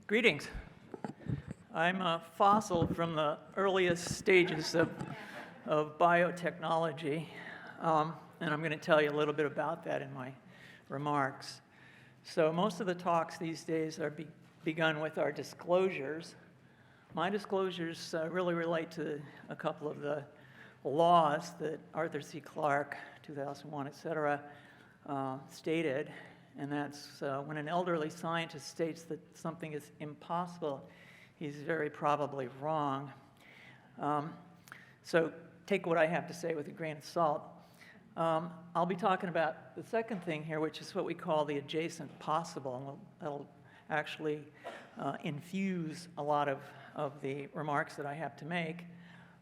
Greetings. I'm a fossil from the earliest stages of biotechnology, and I'm going to tell you a little bit about that in my remarks. So most of the talks these days are begun with our disclosures. My disclosures really relate to a couple of the laws that Arthur C. Clarke, 2001, et cetera, stated. And that's when an elderly scientist states that something is impossible, he's very probably wrong. So take what I have to say with a grain of salt. I'll be talking about the second thing here, which is what we call the adjacent possible. And that'll actually infuse a lot of the remarks that I have to make.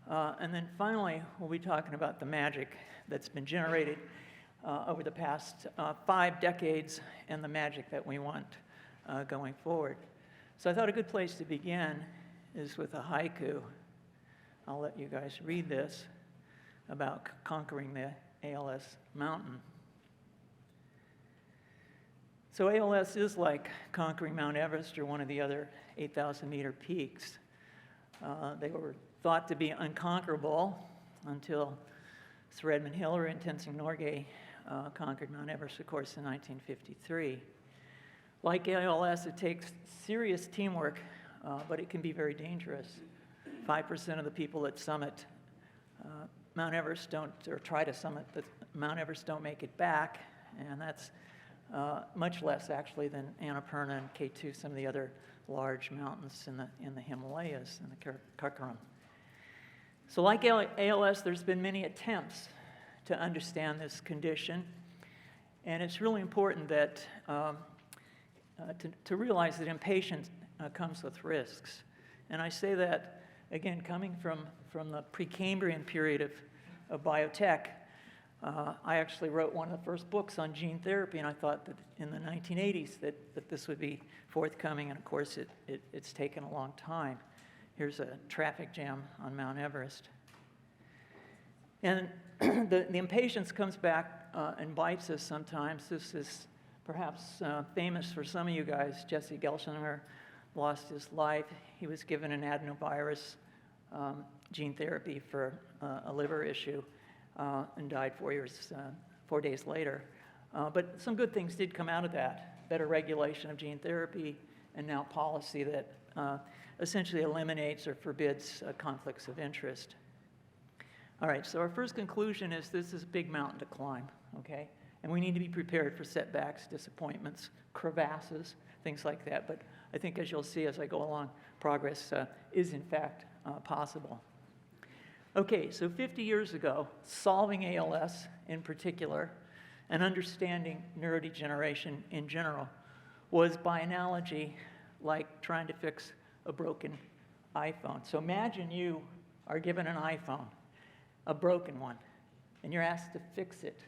And then finally, we'll be talking about the magic that's been generated over the past 5 decades and the magic that we want going forward. So I thought a good place to begin is with a haiku. I'll let you guys read this about conquering the ALS mountain. So ALS is like conquering Mount Everest or one of the other 8,000-meter peaks. They were thought to be unconquerable until Sir Edmund Hillary and Tenzing Norgay conquered Mount Everest, of course, in 1953. Like ALS, it takes serious teamwork, but it can be very dangerous. 5% of the people that summit Mount Everest don't, or try to summit Mount Everest, don't make it back, and that's much less actually than Annapurna and K2, some of the other large mountains in the Himalayas and the Karakoram. So like ALS, there's been many attempts to understand this condition, and it's really important that to realize that impatience comes with risks. And I say that, again, coming from the Precambrian period of biotech. I actually wrote one of the first books on gene therapy, and I thought that in the 1980s that this would be forthcoming, and of course it's taken a long time. Here's a traffic jam on Mount Everest. And the impatience comes back and bites us sometimes. This is perhaps famous for some of you guys. Jesse Gelsinger lost his life. He was given an adenovirus gene therapy for a liver issue and died 4 days later. But some good things did come out of that. Better regulation of gene therapy, and now policy that essentially eliminates or forbids conflicts of interest. All right, so our first conclusion is this is a big mountain to climb, okay? And we need to be prepared for setbacks, disappointments, crevasses, things like that. But I think, as you'll see as I go along, progress is in fact possible. Okay, so 50 years ago, solving ALS in particular and understanding neurodegeneration in general was, by analogy, like trying to fix a broken iPhone. So imagine you are given an iPhone, a broken one, and you're asked to fix it.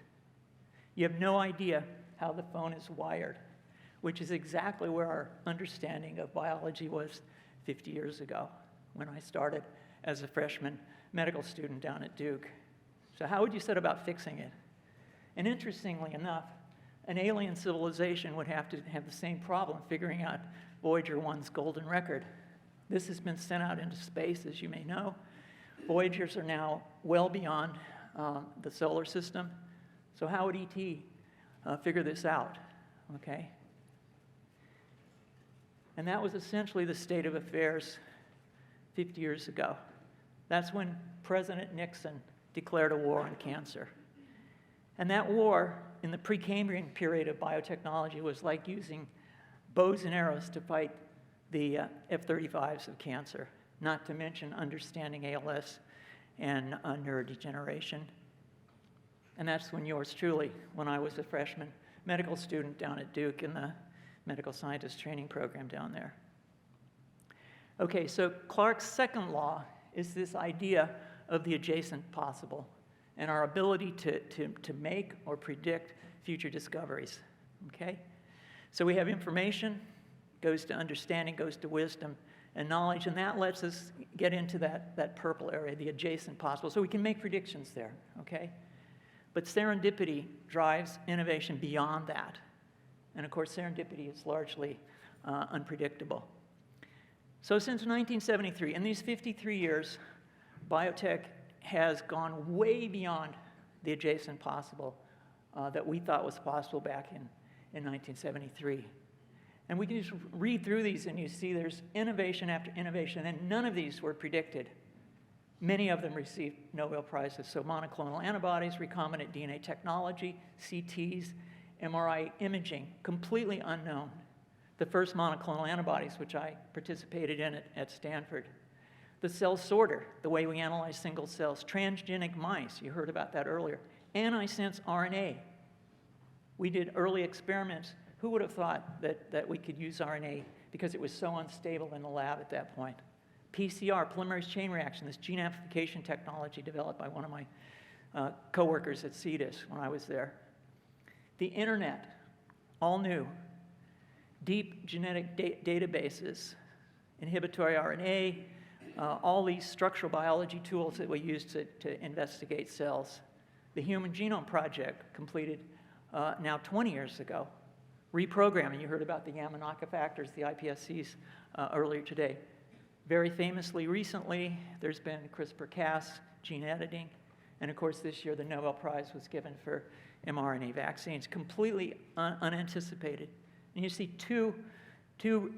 You have no idea how the phone is wired, which is exactly where our understanding of biology was 50 years ago when I started as a freshman medical student down at Duke. So how would you set about fixing it? And interestingly enough, an alien civilization would have to have the same problem figuring out Voyager 1's golden record. This has been sent out into space, as you may know. Voyagers are now well beyond the solar system. So how would ET figure this out, okay? And that was essentially the state of affairs 50 years ago. That's when President Nixon declared a war on cancer. And that war in the Precambrian period of biotechnology was like using bows and arrows to fight the F-35s of cancer, not to mention understanding ALS and neurodegeneration. And that's when yours truly, when I was a freshman medical student down at Duke in the medical scientist training program down there. Okay, so Clarke's second law is this idea of the adjacent possible and our ability to make or predict future discoveries, okay? So we have information, goes to understanding, goes to wisdom and knowledge, and that lets us get into that purple area, the adjacent possible, so we can make predictions there, okay? But serendipity drives innovation beyond that. And of course, serendipity is largely unpredictable. So since 1973, in these 53 years, biotech has gone way beyond the adjacent possible that we thought was possible back in 1973. And we can just read through these and you see there's innovation after innovation, and none of these were predicted. Many of them received Nobel Prizes. So monoclonal antibodies, recombinant DNA technology, CTs, MRI imaging, completely unknown. The first monoclonal antibodies, which I participated in at Stanford. The cell sorter, the way we analyze single cells. Transgenic mice, you heard about that earlier. Antisense RNA. We did early experiments. Who would have thought that we could use RNA because it was so unstable in the lab at that point? PCR, polymerase chain reaction, this gene amplification technology developed by one of my coworkers at CEDIS when I was there. The internet, all new. Deep genetic databases, inhibitory RNA, all these structural biology tools that we use to investigate cells. The Human Genome Project, completed now 20 years ago. Reprogramming, you heard about the Yamanaka factors, the iPSCs earlier today. Very famously recently, there's been CRISPR-Cas, gene editing, and of course this year the Nobel Prize was given for mRNA vaccines, completely unanticipated. And you see two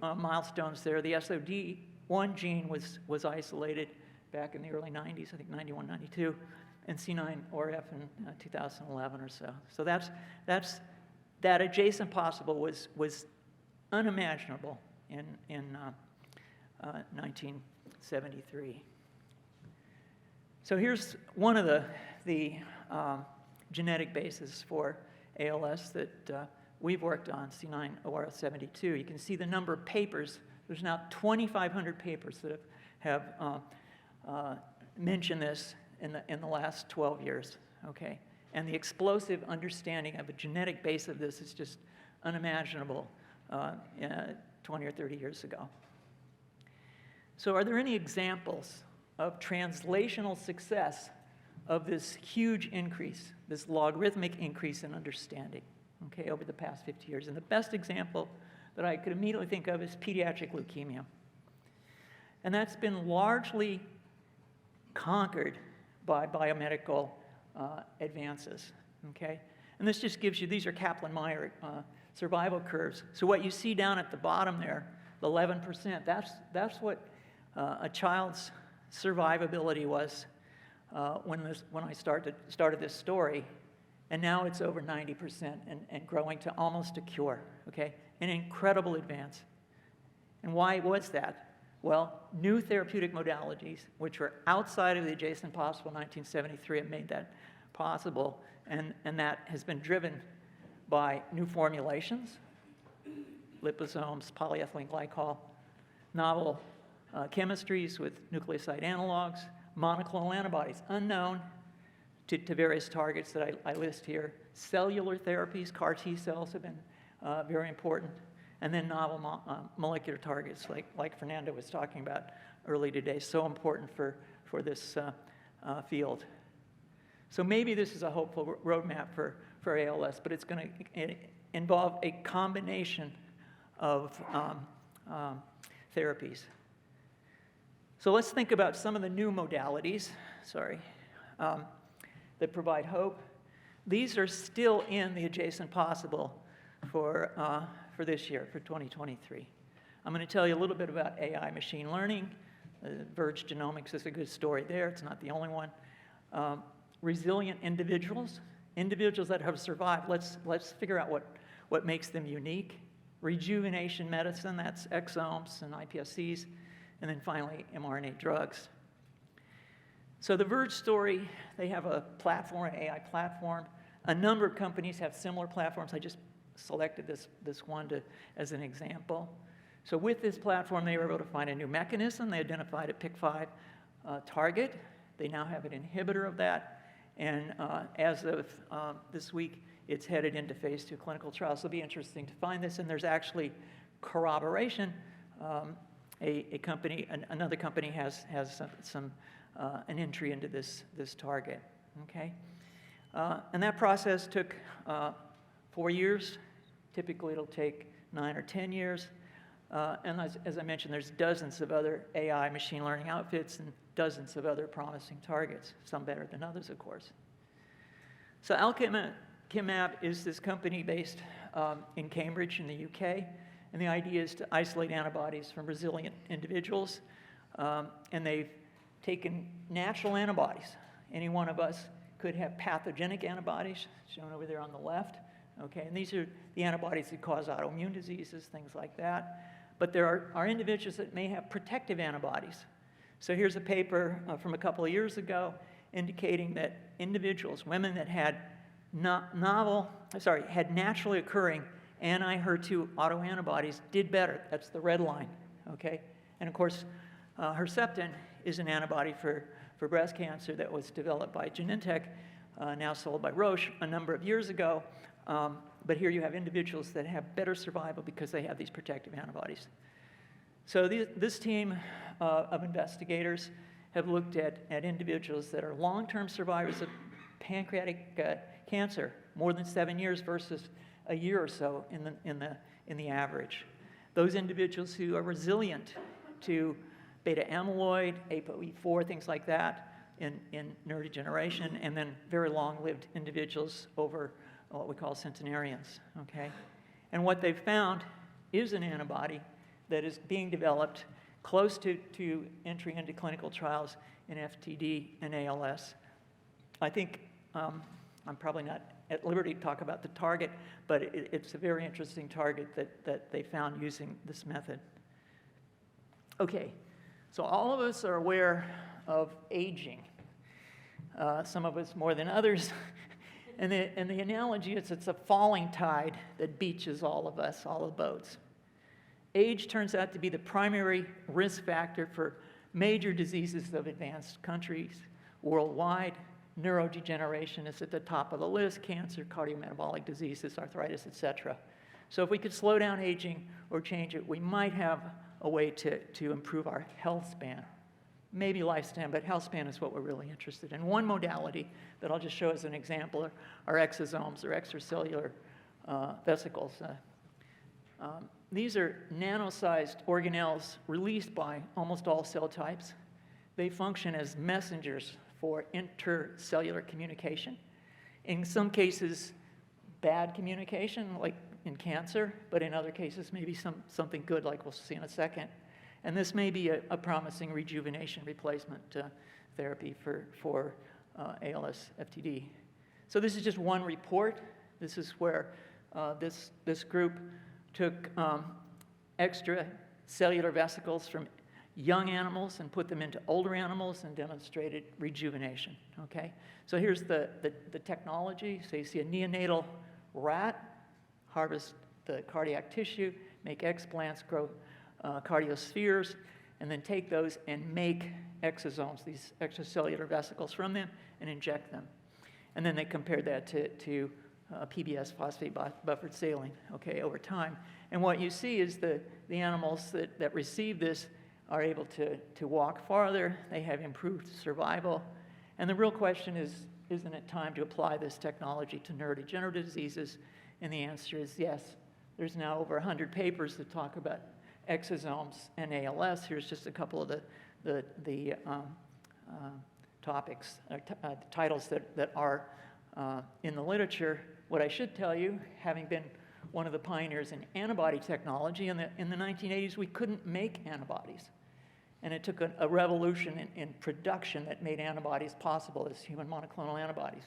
milestones there. The SOD1 gene was isolated back in the early 90s, I think 91, 92, and C9orf in 2011 or so. So that adjacent possible was unimaginable in 1973. So here's one of the genetic bases for ALS that we've worked on, C9orf72. You can see the number of papers. There's now 2,500 papers that have mentioned this in the last 12 years, okay? And the explosive understanding of a genetic base of this is just unimaginable 20 or 30 years ago. So are there any examples of translational success of this huge increase, this logarithmic increase in understanding, okay, over the past 50 years? And the best example that I could immediately think of is pediatric leukemia. And that's been largely conquered by biomedical advances, okay? And this just gives you, these are Kaplan-Meier survival curves. So what you see down at the bottom there, the 11%, that's what a child's survivability was when I started this story, and now it's over 90% and growing to almost a cure, okay? An incredible advance. And why was that? Well, new therapeutic modalities, which were outside of the adjacent possible in 1973, have made that possible, and that has been driven by new formulations, liposomes, polyethylene glycol, novel chemistries with nucleoside analogs, monoclonal antibodies, unknown to various targets that I list here. Cellular therapies, CAR T cells have been very important. And then novel molecular targets like Fernando was talking about early today, so important for this field. So maybe this is a hopeful roadmap for ALS, but it's going to involve a combination of therapies. So let's think about some of the new modalities, that provide hope. These are still in the adjacent possible for this year, for 2023. I'm going to tell you a little bit about AI machine learning. Verge Genomics is a good story there. It's not the only one. Resilient individuals that have survived. Let's figure out what makes them unique. Rejuvenation medicine, that's exomes and iPSCs. And then finally, mRNA drugs. So the Verge story, they have a platform, an AI platform. A number of companies have similar platforms. I just selected this one as an example. So with this platform, they were able to find a new mechanism. They identified a PIK5 target. They now have an inhibitor of that. And as of this week, it's headed into phase 2 clinical trials. So it'll be interesting to find this. And there's actually corroboration. Another company has an entry into this target. Okay, and that process took 4 years. Typically, it'll take 9 or 10 years. And as I mentioned, there's dozens of other AI machine learning outfits and dozens of other promising targets, some better than others, of course. So Alchimab is this company based in Cambridge in the UK, and the idea is to isolate antibodies from resilient individuals, and they've taken natural antibodies. Any one of us could have pathogenic antibodies, shown over there on the left, okay? And these are the antibodies that cause autoimmune diseases, things like that. But there are individuals that may have protective antibodies. So here's a paper from a couple of years ago indicating that individuals, women that had had naturally occurring anti-HER2 autoantibodies did better. That's the red line, okay? And of course, Herceptin is an antibody for breast cancer that was developed by Genentech, now sold by Roche a number of years ago. But here you have individuals that have better survival because they have these protective antibodies. So this team of investigators have looked at individuals that are long-term survivors of pancreatic cancer, more than 7 years versus a year or so in the average. Those individuals who are resilient to beta amyloid, ApoE4, things like that in neurodegeneration, and then very long-lived individuals over what we call centenarians, okay? And what they've found is an antibody that is being developed close to entry into clinical trials in FTD and ALS. I think I'm probably not at liberty to talk about the target, but it's a very interesting target that they found using this method. Okay, so all of us are aware of aging. Some of us more than others. And the analogy is it's a falling tide that beaches all of us, all the boats. Age turns out to be the primary risk factor for major diseases of advanced countries worldwide. Neurodegeneration is at the top of the list, cancer, cardiometabolic diseases, arthritis, etc. So if we could slow down aging or change it, we might have a way to improve our health span. Maybe lifespan, but health span is what we're really interested in. One modality that I'll just show as an example are exosomes, or extracellular vesicles. These are nano-sized organelles released by almost all cell types. They function as messengers for intercellular communication. In some cases, bad communication, like in cancer, but in other cases, maybe something good, like we'll see in a second. And this may be a promising rejuvenation replacement therapy for ALS FTD. So this is just one report. This is where this group took extracellular vesicles from young animals and put them into older animals and demonstrated rejuvenation, okay? So here's the technology. So you see a neonatal rat, harvest the cardiac tissue, make explants, grow cardiospheres, and then take those and make exosomes, these extracellular vesicles from them, and inject them. And then they compared that to PBS, phosphate buffered saline, okay, over time. And what you see is the animals that receive this are able to walk farther, they have improved survival. And the real question is, isn't it time to apply this technology to neurodegenerative diseases? And the answer is yes. There's now over 100 papers that talk about exosomes and ALS. Here's just a couple of the topics, titles that are in the literature. What I should tell you, having been one of the pioneers in antibody technology, in the 1980s, we couldn't make antibodies. And it took a revolution in production that made antibodies possible as human monoclonal antibodies.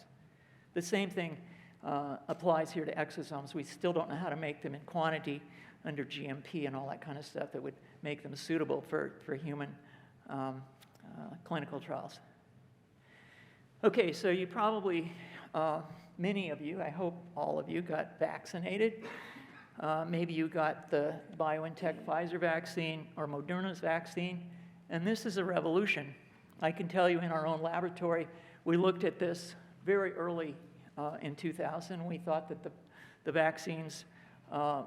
The same thing applies here to exosomes. We still don't know how to make them in quantity under GMP and all that kind of stuff that would make them suitable for human clinical trials. Okay, so you probably, many of you, I hope all of you, got vaccinated. Maybe you got the BioNTech Pfizer vaccine or Moderna's vaccine, and this is a revolution. I can tell you in our own laboratory, we looked at this very early in 2000. We thought that the vaccines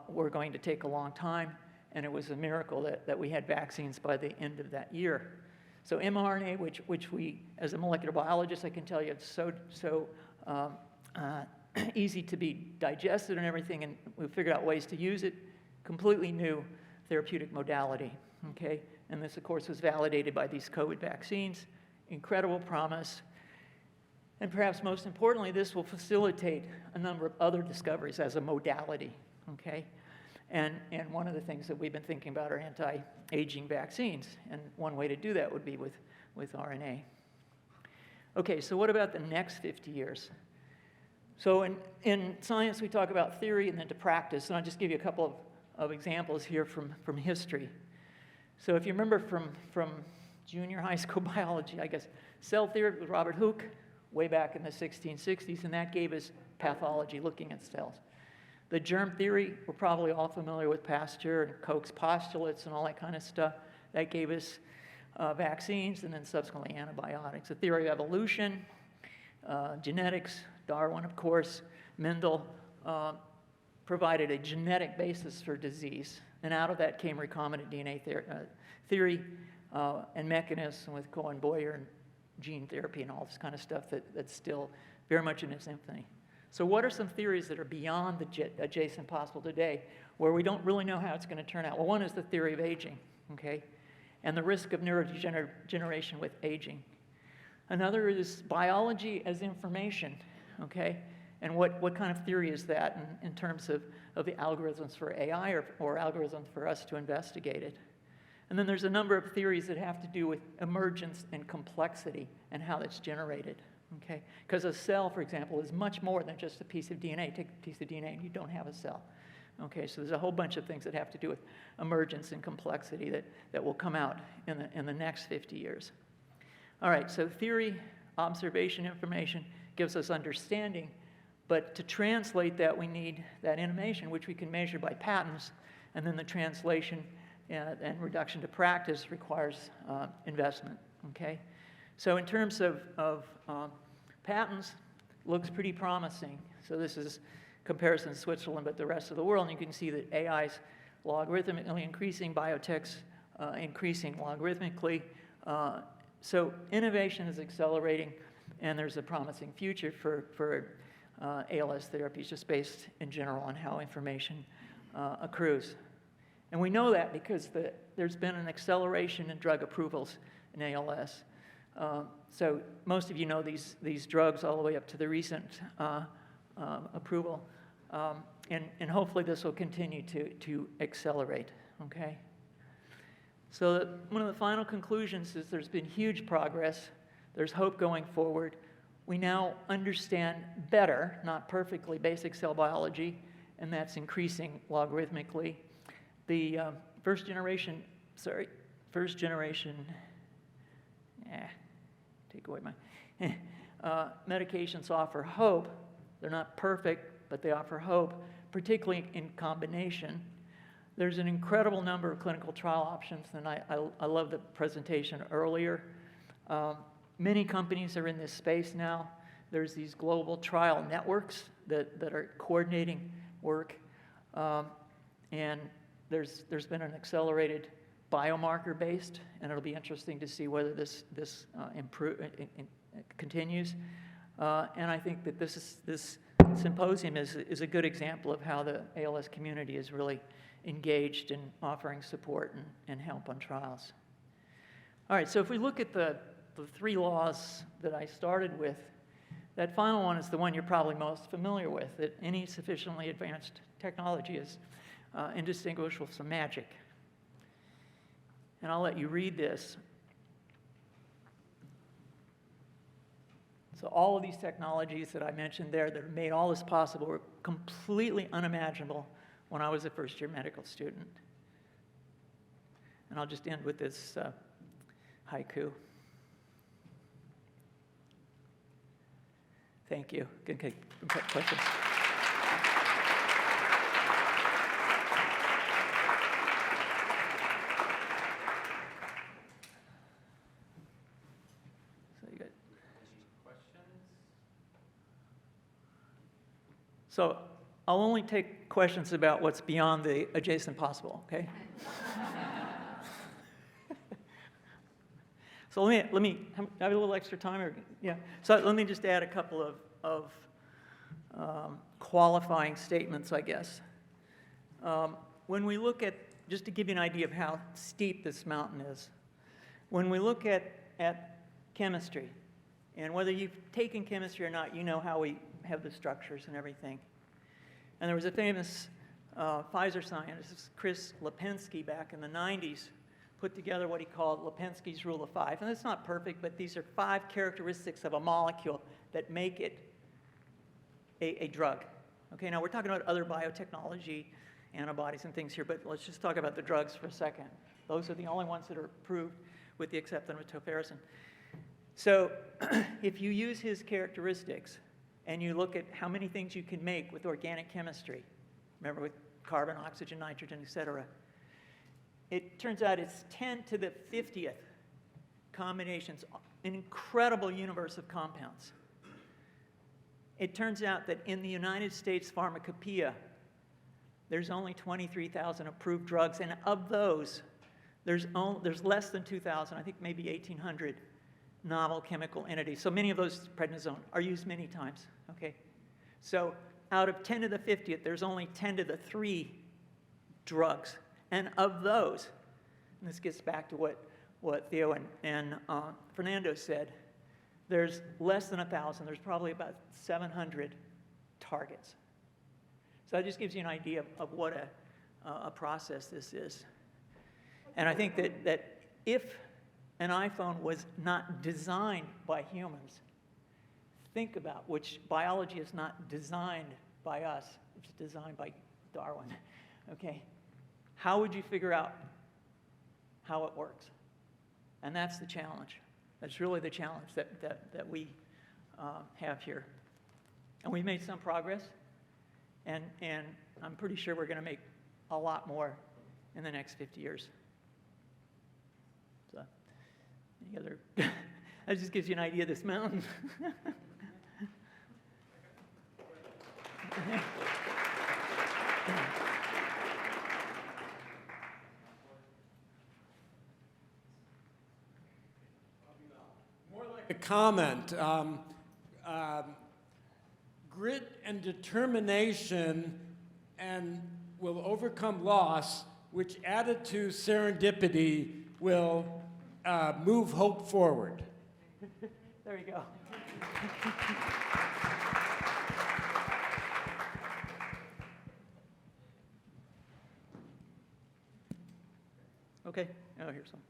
were going to take a long time, and it was a miracle that we had vaccines by the end of that year. So mRNA, which we, as a molecular biologist, I can tell you it's so easy to be digested and everything, and we figured out ways to use it. Completely new therapeutic modality, okay? And this, of course, was validated by these COVID vaccines. Incredible promise. And perhaps most importantly, this will facilitate a number of other discoveries as a modality, okay? And one of the things that we've been thinking about are anti-aging vaccines. And one way to do that would be with RNA. Okay, so what about the next 50 years? So in science, we talk about theory and then to practice. And I'll just give you a couple of examples here from history. So if you remember from junior high school biology, I guess, cell theory with Robert Hooke way back in the 1660s, and that gave us pathology, looking at cells. The germ theory, we're probably all familiar with Pasteur and Koch's postulates and all that kind of stuff. That gave us vaccines and then subsequently antibiotics. The theory of evolution, genetics, Darwin, of course, Mendel provided a genetic basis for disease. And out of that came recombinant DNA theory and mechanism with Cohen-Boyer and gene therapy and all this kind of stuff that's still very much in its infancy. So what are some theories that are beyond the adjacent possible today where we don't really know how it's going to turn out? Well, one is the theory of aging, okay, and the risk of neurodegeneration with aging. Another is biology as information, okay, and what kind of theory is that in terms of the algorithms for AI or algorithms for us to investigate it. And then there's a number of theories that have to do with emergence and complexity and how that's generated, okay? Because a cell, for example, is much more than just a piece of DNA. Take a piece of DNA and you don't have a cell, okay? So there's a whole bunch of things that have to do with emergence and complexity that will come out in the next 50 years. All right, so theory, observation, information gives us understanding, but to translate that, we need that information, which we can measure by patterns, and then the translation and reduction to practice requires investment, okay? So in terms of patents, looks pretty promising. So this is comparison to Switzerland, but the rest of the world, and you can see that AI's logarithmically increasing, biotech's increasing logarithmically. So innovation is accelerating, and there's a promising future for ALS therapies just based in general on how information accrues. And we know that because there's been an acceleration in drug approvals in ALS. So most of you know these drugs all the way up to the recent approval. And hopefully this will continue to accelerate, okay? So one of the final conclusions is there's been huge progress. There's hope going forward. We now understand better, not perfectly, basic cell biology, and that's increasing logarithmically. The first generation, take away my, medications offer hope. They're not perfect, but they offer hope, particularly in combination. There's an incredible number of clinical trial options, and I love the presentation earlier. Many companies are in this space now. There's these global trial networks that are coordinating work, and there's been an accelerated biomarker-based, and it'll be interesting to see whether this continues. And I think that this symposium is a good example of how the ALS community is really engaged in offering support and help on trials. All right, so if we look at the three laws that I started with, that final one is the one you're probably most familiar with, that any sufficiently advanced technology is indistinguishable from magic. And I'll let you read this. So all of these technologies that I mentioned there that have made all this possible were completely unimaginable when I was a first-year medical student. And I'll just end with this haiku. Thank you. Good questions. So I'll only take questions about what's beyond the adjacent possible, okay? So let me have a little extra time, or yeah. So let me just add a couple of qualifying statements, I guess. When we look at just to give you an idea of how steep this mountain is. When we look at chemistry, and whether you've taken chemistry or not, you know how we have the structures and everything. And there was a famous Pfizer scientist, Chris Lipinski, back in the 90s, put together what he called Lipinski's Rule of Five. And it's not perfect, but these are 5 characteristics of a molecule that make it a drug. Okay, now we're talking about other biotechnology, antibodies and things here, but let's just talk about the drugs for a second. Those are the only ones that are approved with the exception of tofersen. So if you use his characteristics and you look at how many things you can make with organic chemistry, remember with carbon, oxygen, nitrogen, et cetera, it turns out it's 10 to the 50th combinations, an incredible universe of compounds. It turns out that in the United States pharmacopoeia, there's only 23,000 approved drugs, and of those, there's less than 2,000, I think maybe 1,800 novel chemical entities. So many of those, prednisone, are used many times, okay? So out of 10 to the 50th, there's only 10 to the 3 drugs. And of those, and this gets back to what Theo and Fernando said, there's less than 1,000. There's probably about 700 targets. So that just gives you an idea of what a process this is. And I think that if an iPhone was not designed by humans, think about which biology is not designed by us, it's designed by Darwin, okay? How would you figure out how it works? And that's the challenge. That's really the challenge that we have here. And we've made some progress, and I'm pretty sure we're going to make a lot more in the next 50 years. So, any other? That just gives you an idea of this mountain. A comment. Grit and determination and will overcome loss, which added to serendipity will move hope forward. There you go. Okay. Oh, here's some.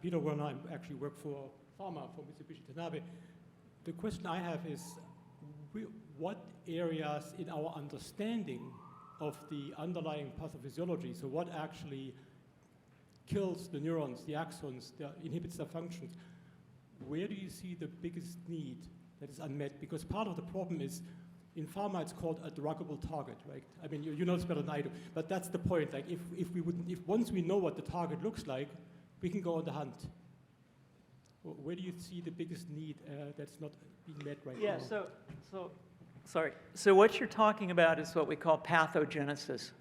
Peter Werner, I actually work for pharma for Mitsubishi Tanabe. The question I have is, what areas in our understanding of the underlying pathophysiology, so what actually kills the neurons, the axons, inhibits their functions, where do you see the biggest need that is unmet? Because part of the problem is, in pharma, it's called a druggable target, right? I mean, you know this better than I do, but that's the point. Like, if once we know what the target looks like, we can go on the hunt. Where do you see the biggest need that's not being met right now? Yeah, so what you're talking about is what we call pathogenesis.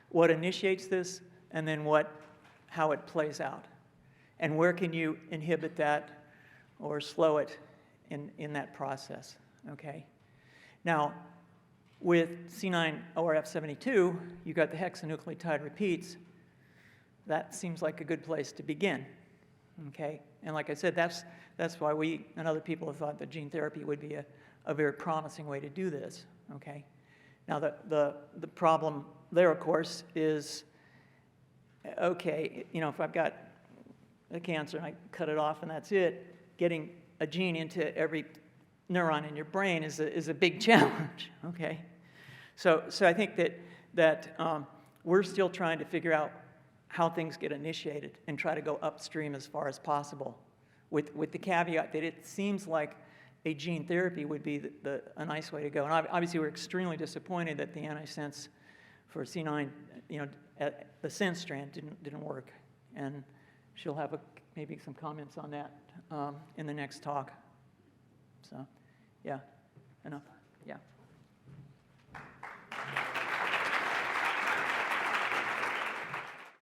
What initiates this, and then how it plays out. And where can you inhibit that or slow it in that process, okay? Now, with C9orf72, you got the hexanucleotide repeats. That seems like a good place to begin, okay? And like I said, that's why we and other people have thought that gene therapy would be a very promising way to do this, okay? Now, the problem there, of course, is, okay, you know, if I've got a cancer and I cut it off and that's it, getting a gene into every neuron in your brain is a big challenge, okay? So I think that we're still trying to figure out how things get initiated and try to go upstream as far as possible, with the caveat that it seems like a gene therapy would be a nice way to go. And obviously, we're extremely disappointed that the antisense for C9, you know, the sense strand didn't work. And she'll have maybe some comments on that in the next talk. So, yeah, enough. Yeah.